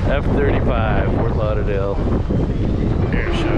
F-35, Fort Lauderdale air show.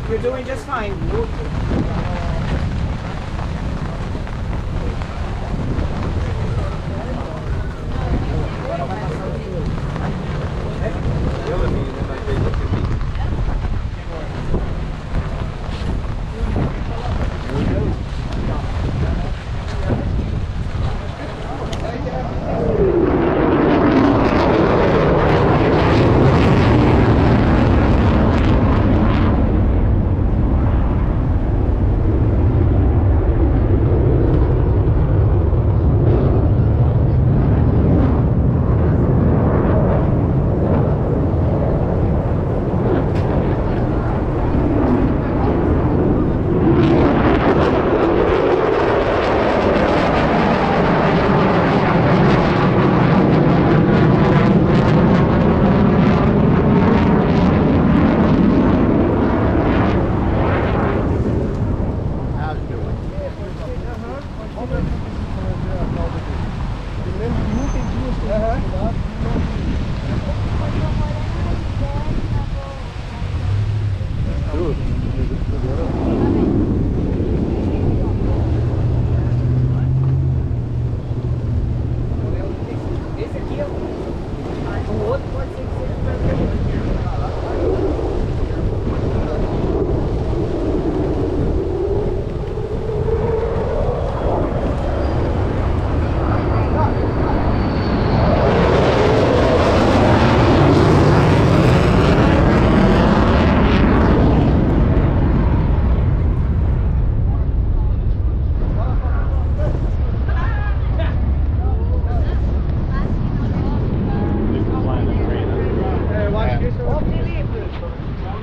You're doing just fine.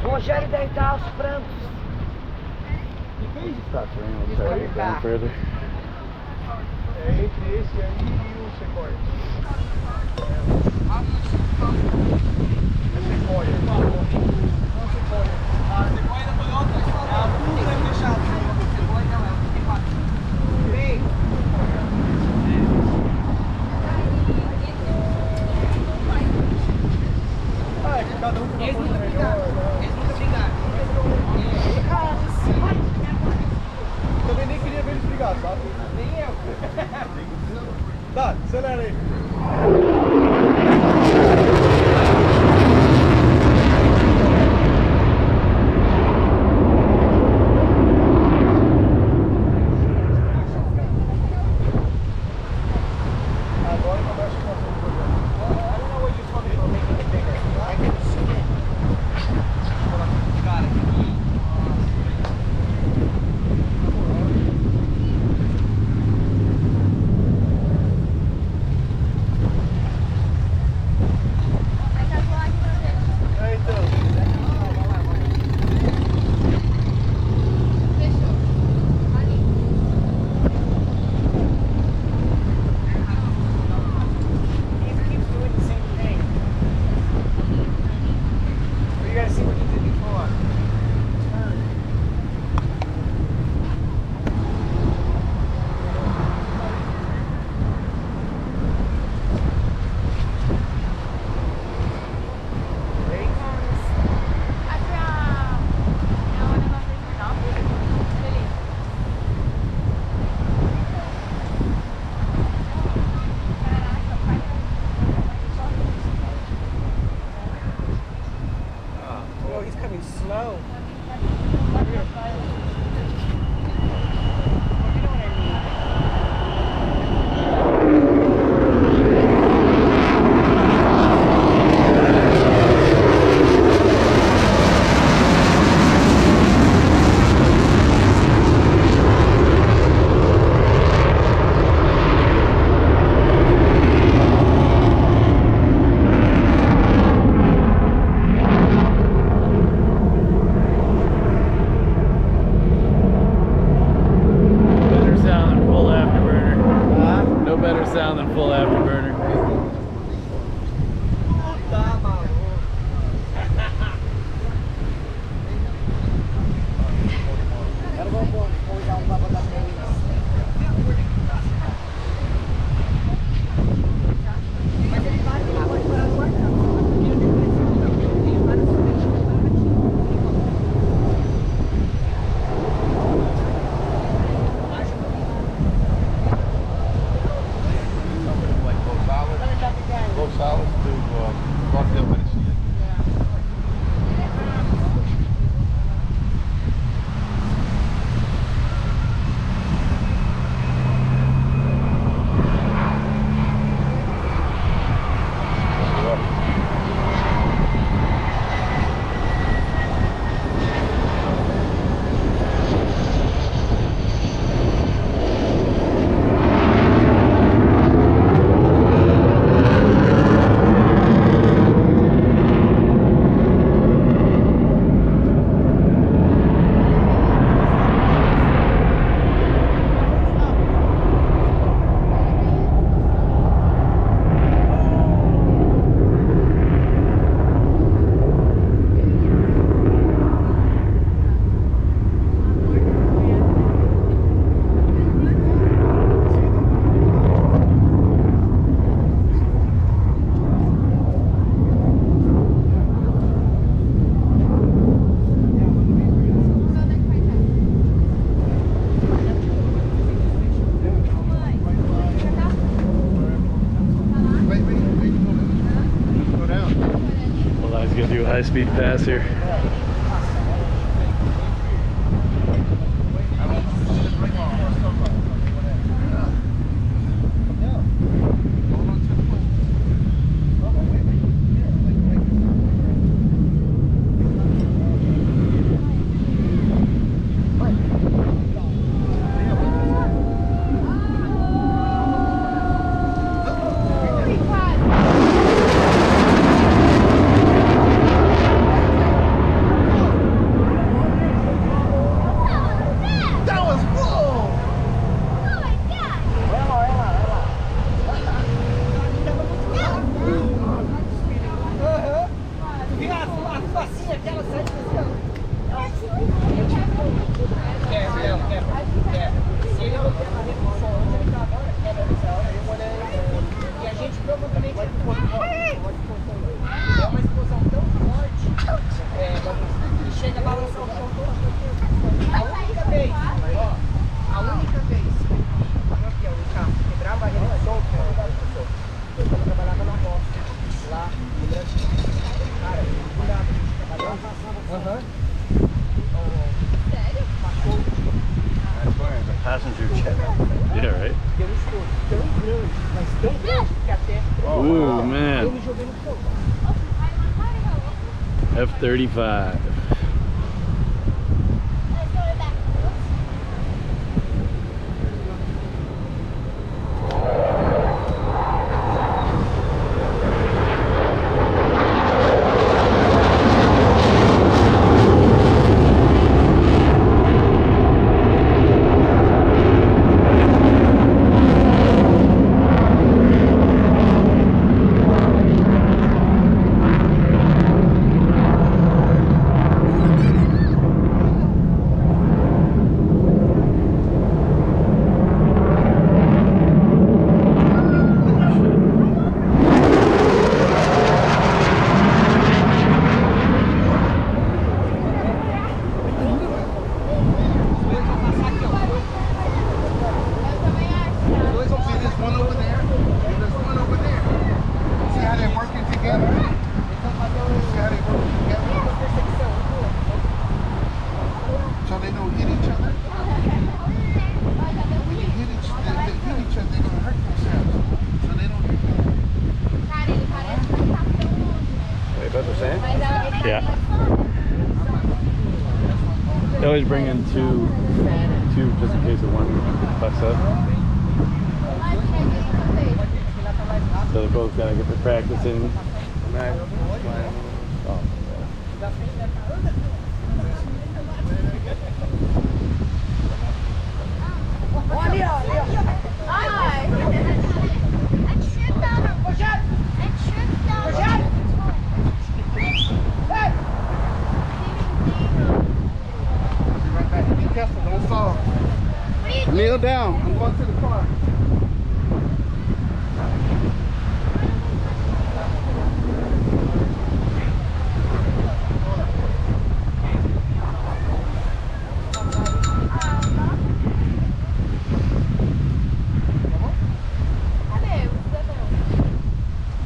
Rogério deve estar aos prantos. Further. É entre esse aí e o Sequoia. É Sequoia. Não, Sequoia. A Sequoia da Toyota. A Fusca é fechada. Sequoia não é. Tem quatro. Vem. Ah, é que cada um tem uma coisa melhor. Eles nunca brigaram. Também nem queria ver eles brigar, sabe? Nem eu. Dá, acelera aí. Agora começa com a programa. I don't know what you're talking about making it bigger. I can see it. Cara, que... moving slow. Better sound than full afterburner. No better sound than full afterburner. Tá maluco. Era bom usar um baba da Mas ele vai lá, pode parar no guardão. Low solids to Rockdale, Tennessee. Go down. Well, I was gonna do a high-speed pass here. Passenger jet. Yeah, right? Ooh, man. F-35. They always bring in two just in case of one fucks up. So they both gotta get their practice in. Oh. Ali, ó, ali, ó. Ai! Ein Stück da. Ein Stück da. Be careful, don't fall. Kneel down.